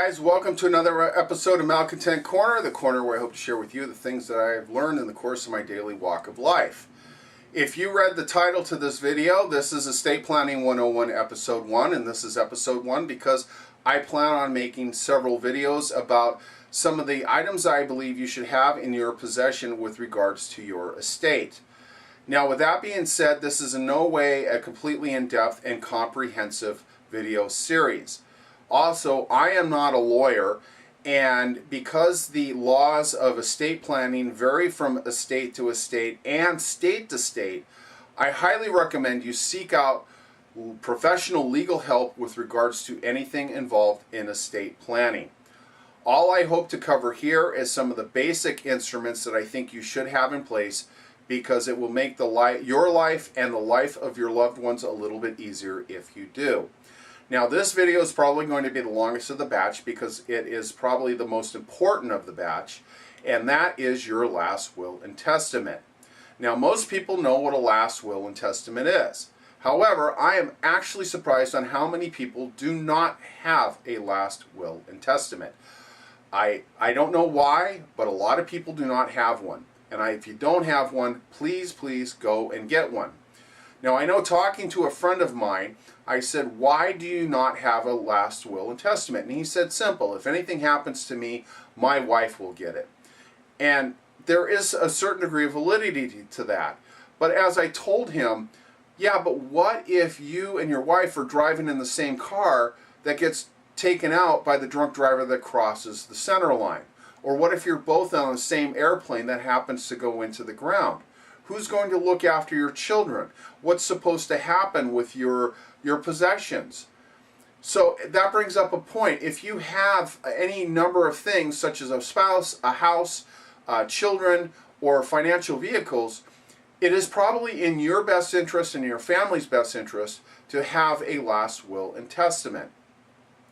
guys, welcome to another episode of Malcontent Corner, the corner where I hope to share with you the things that I've learned in the course of my daily walk of life. If you read the title to this video, this is Estate Planning 101 Episode 1, and this is Episode 1 because I plan on making several videos about some of the items I believe you should have in your possession with regards to your estate. Now, with that being said, this is in no way a completely in-depth and comprehensive video series. Also, I am not a lawyer, and because the laws of estate planning vary from estate to estate and state to state, I highly recommend you seek out professional legal help with regards to anything involved in estate planning. All I hope to cover here is some of the basic instruments that I think you should have in place because it will make your life and the life of your loved ones a little bit easier if you do. Now, this video is probably going to be the longest of the batch because it is probably the most important of the batch, and that is your last will and testament. Now, most people know what a last will and testament is. However, I am actually surprised on how many people do not have a last will and testament. I don't know why, but a lot of people do not have one. And if you don't have one, please go and get one. Now, I know talking to a friend of mine, I said, why do you not have a last will and testament? And he said, simple, if anything happens to me, my wife will get it. And there is a certain degree of validity to that. But as I told him, yeah, but what if you and your wife are driving in the same car that gets taken out by the drunk driver that crosses the center line? Or what if you're both on the same airplane that happens to go into the ground? Who's going to look after your children? What's supposed to happen with your possessions? So that brings up a point. If you have any number of things, such as a spouse, a house, children, or financial vehicles, it is probably in your best interest and your family's best interest to have a last will and testament.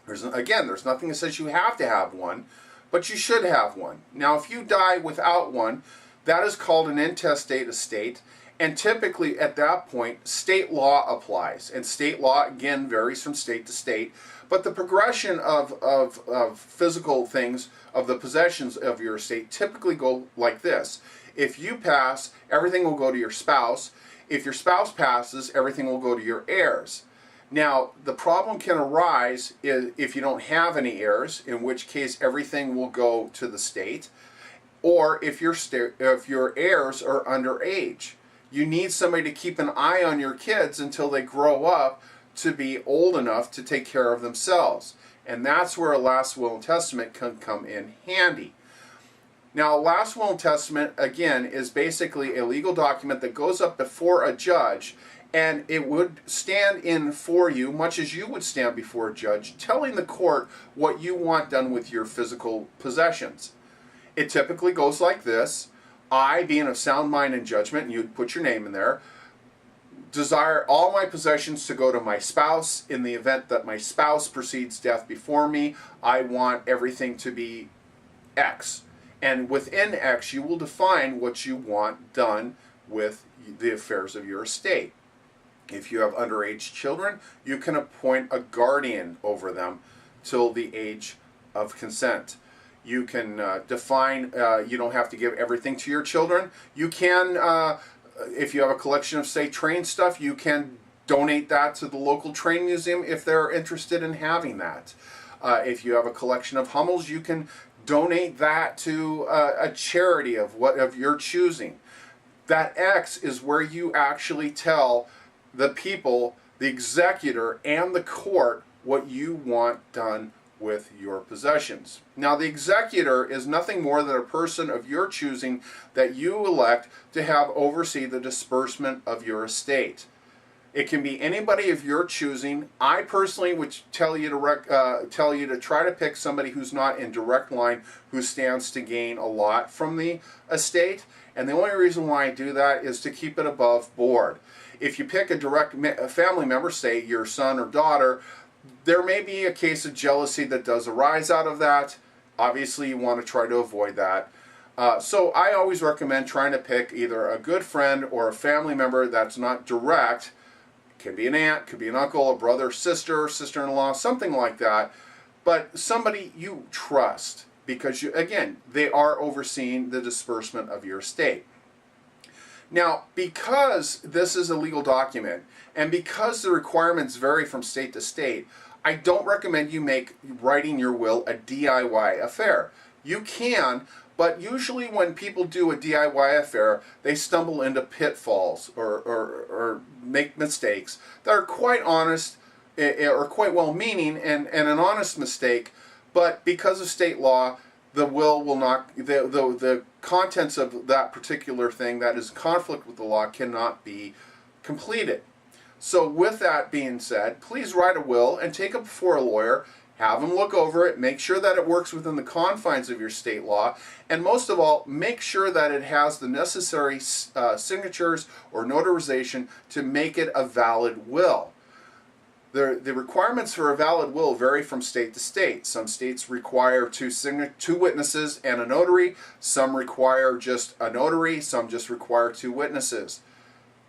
There's nothing that says you have to have one, but you should have one. Now, if you die without one, that is called an intestate estate, and typically at that point, state law applies. And state law, again, varies from state to state, but the progression of physical things, of the possessions of your estate, typically go like this. If you pass, everything will go to your spouse. If your spouse passes, everything will go to your heirs. Now, the problem can arise if you don't have any heirs, in which case everything will go to the state, or if your heirs are underage. You need somebody to keep an eye on your kids until they grow up to be old enough to take care of themselves. And that's where a last will and testament can come in handy. Now, a last will and testament, again, is basically a legal document that goes up before a judge, and it would stand in for you, much as you would stand before a judge, telling the court what you want done with your physical possessions. It typically goes like this. I, being of sound mind and judgment, and you'd put your name in there, desire all my possessions to go to my spouse. In the event that my spouse precedes death before me, I want everything to be X. And within X, you will define what you want done with the affairs of your estate. If you have underage children, you can appoint a guardian over them till the age of consent. You can define, you don't have to give everything to your children. You can, if you have a collection of, say, train stuff, you can donate that to the local train museum if they're interested in having that. If you have a collection of Hummels, you can donate that to a charity of your choosing. That X is where you actually tell the people, the executor, and the court what you want done with your possessions. Now, the executor is nothing more than a person of your choosing that you elect to have oversee the disbursement of your estate. It can be anybody of your choosing. I personally would tell you to try to pick somebody who's not in direct line, who stands to gain a lot from the estate. And the only reason why I do that is to keep it above board. If you pick a direct family member, say your son or daughter, there may be a case of jealousy that does arise out of that. Obviously, you want to try to avoid that. So I always recommend trying to pick either a good friend or a family member that's not direct. It can be an aunt, could be an uncle, a brother, sister, sister-in-law, something like that. but somebody you trust, because again, they are overseeing the disbursement of your estate. Now, because this is a legal document, and because the requirements vary from state to state, I don't recommend you make writing your will a DIY affair. You can, but usually when people do a DIY affair, they stumble into pitfalls or make mistakes that are quite honest or quite well-meaning and an honest mistake, but because of state law, the will not, the contents of that particular thing that is in conflict with the law cannot be completed. So with that being said, please write a will and take it before a lawyer, have them look over it, make sure that it works within the confines of your state law, and most of all, make sure that it has the necessary signatures or notarization to make it a valid will. The requirements for a valid will vary from state to state. Some states require two witnesses and a notary. Some require just a notary. Some just require 2 witnesses.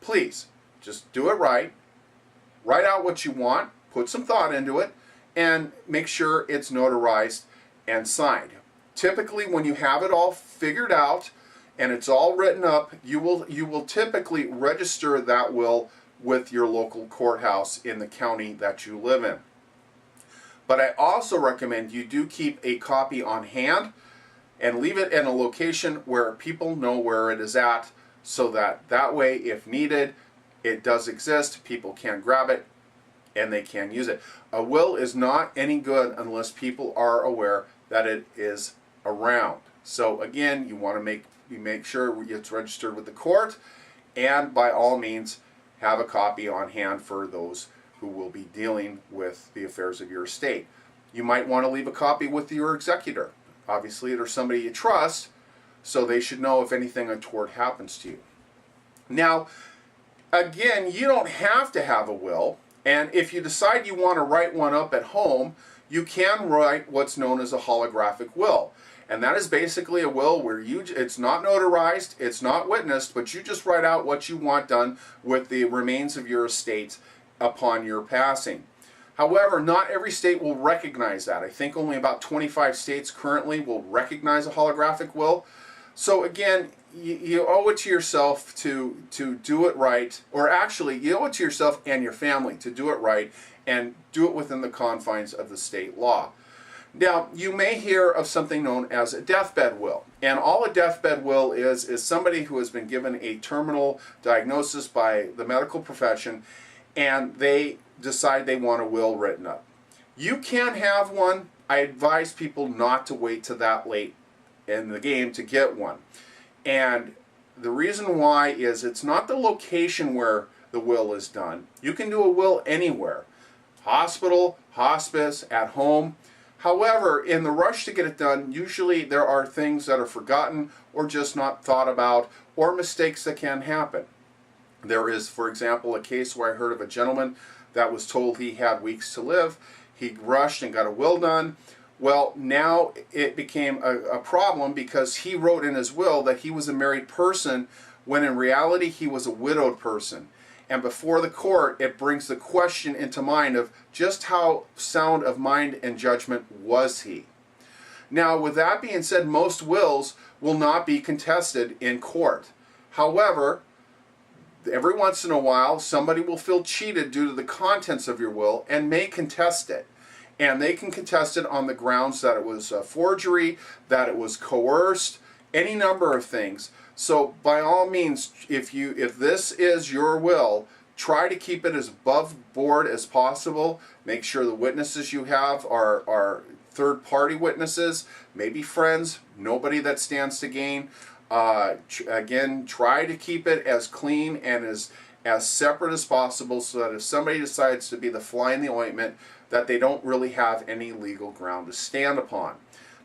Please, just do it right. Write out what you want. Put some thought into it. And make sure it's notarized and signed. Typically, when you have it all figured out and it's all written up, you will typically register that will with your local courthouse in the county that you live in. But I also recommend you do keep a copy on hand and leave it in a location where people know where it is at, so that way, if needed, it does exist, people can grab it and they can use it. A will is not any good unless people are aware that it is around. So again, you want to make sure it's registered with the court, and by all means have a copy on hand for those who will be dealing with the affairs of your estate. You might want to leave a copy with your executor, obviously, or somebody you trust, so they should know if anything untoward happens to you. Now, again, you don't have to have a will, and if you decide you want to write one up at home, you can write what's known as a holographic will. And that is basically a will where it's not notarized, it's not witnessed, but you just write out what you want done with the remains of your estate upon your passing. However, not every state will recognize that. I think only about 25 states currently will recognize a holographic will. So again, you owe it to yourself to do it right, or actually you owe it to yourself and your family to do it right and do it within the confines of the state law. Now, you may hear of something known as a deathbed will. And all a deathbed will is somebody who has been given a terminal diagnosis by the medical profession, and they decide they want a will written up. You can have one. I advise people not to wait to that late in the game to get one. And the reason why is it's not the location where the will is done. You can do a will anywhere. Hospital, hospice, at home. However, in the rush to get it done, usually there are things that are forgotten or just not thought about, or mistakes that can happen. There is, for example, a case where I heard of a gentleman that was told he had weeks to live. He rushed and got a will done. Well, now it became a problem because he wrote in his will that he was a married person when in reality he was a widowed person. And before the court, it brings the question into mind of just how sound of mind and judgment was he. Now, with that being said, most wills will not be contested in court. However, every once in a while, somebody will feel cheated due to the contents of your will and may contest it. And they can contest it on the grounds that it was a forgery, that it was coerced, any number of things. So by all means, if this is your will, try to keep it as above board as possible. Make sure the witnesses you have are third-party witnesses, maybe friends, nobody that stands to gain. Again, try to keep it as clean and as separate as possible so that if somebody decides to be the fly in the ointment, that they don't really have any legal ground to stand upon.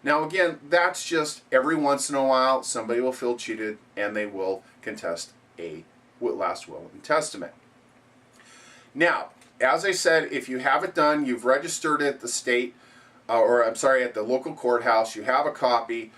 Now again, that's just every once in a while somebody will feel cheated and they will contest a last will and testament. Now, as I said, if you have it done, you've registered it at the state, at the local courthouse, you have a copy,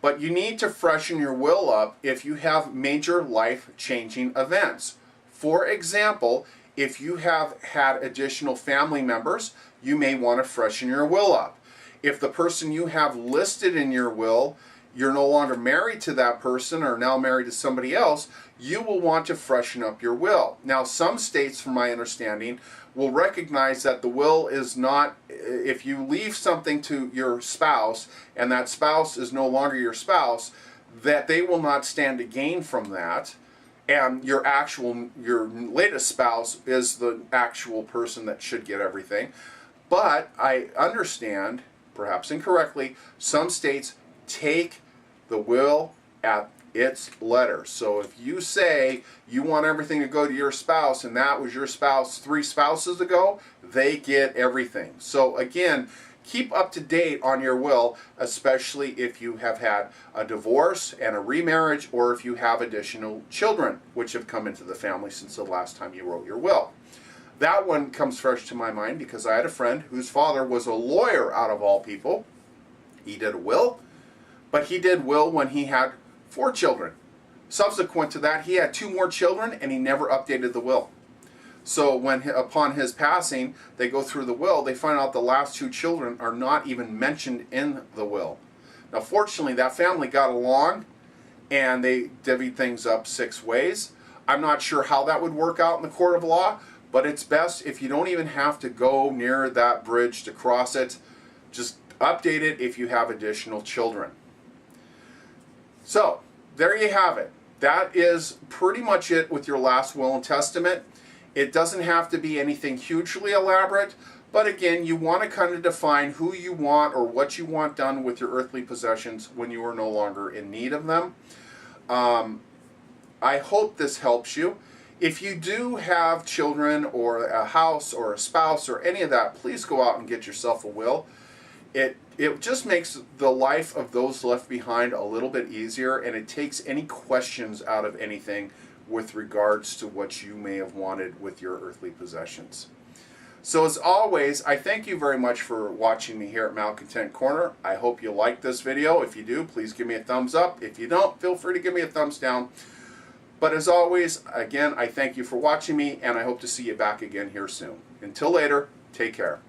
but you need to freshen your will up if you have major life-changing events. For example, if you have had additional family members, you may want to freshen your will up. If the person you have listed in your will, you're no longer married to that person or now married to somebody else, you will want to freshen up your will. Now, some states, from my understanding, will recognize that the will is not, if you leave something to your spouse and that spouse is no longer your spouse, that they will not stand to gain from that, and your latest spouse is the actual person that should get everything. But I understand, perhaps incorrectly, some states take the will at its letter. So if you say you want everything to go to your spouse and that was your spouse 3 spouses ago, they get everything. So again, keep up to date on your will, especially if you have had a divorce and a remarriage, or if you have additional children which have come into the family since the last time you wrote your will. That one comes fresh to my mind because I had a friend whose father was a lawyer, out of all people. He did a will, but he did will when he had 4 children. Subsequent to that, he had 2 more children and he never updated the will. So when upon his passing, they go through the will, they find out the last 2 children are not even mentioned in the will. Now fortunately, that family got along and they divvied things up 6 ways. I'm not sure how that would work out in the court of law, but it's best if you don't even have to go near that bridge to cross it. Just update it if you have additional children. So there you have it. That is pretty much it with your last will and testament. It doesn't have to be anything hugely elaborate, but again, you want to kind of define who you want or what you want done with your earthly possessions when you are no longer in need of them. I hope this helps you. If you do have children or a house or a spouse or any of that, please go out and get yourself a will. It just makes the life of those left behind a little bit easier, and it takes any questions out of anything with regards to what you may have wanted with your earthly possessions. So as always, I thank you very much for watching me here at Malcontent Corner. I hope you like this video. If you do, please give me a thumbs up. If you don't, feel free to give me a thumbs down. But as always, again, I thank you for watching me, and I hope to see you back again here soon. Until later, take care.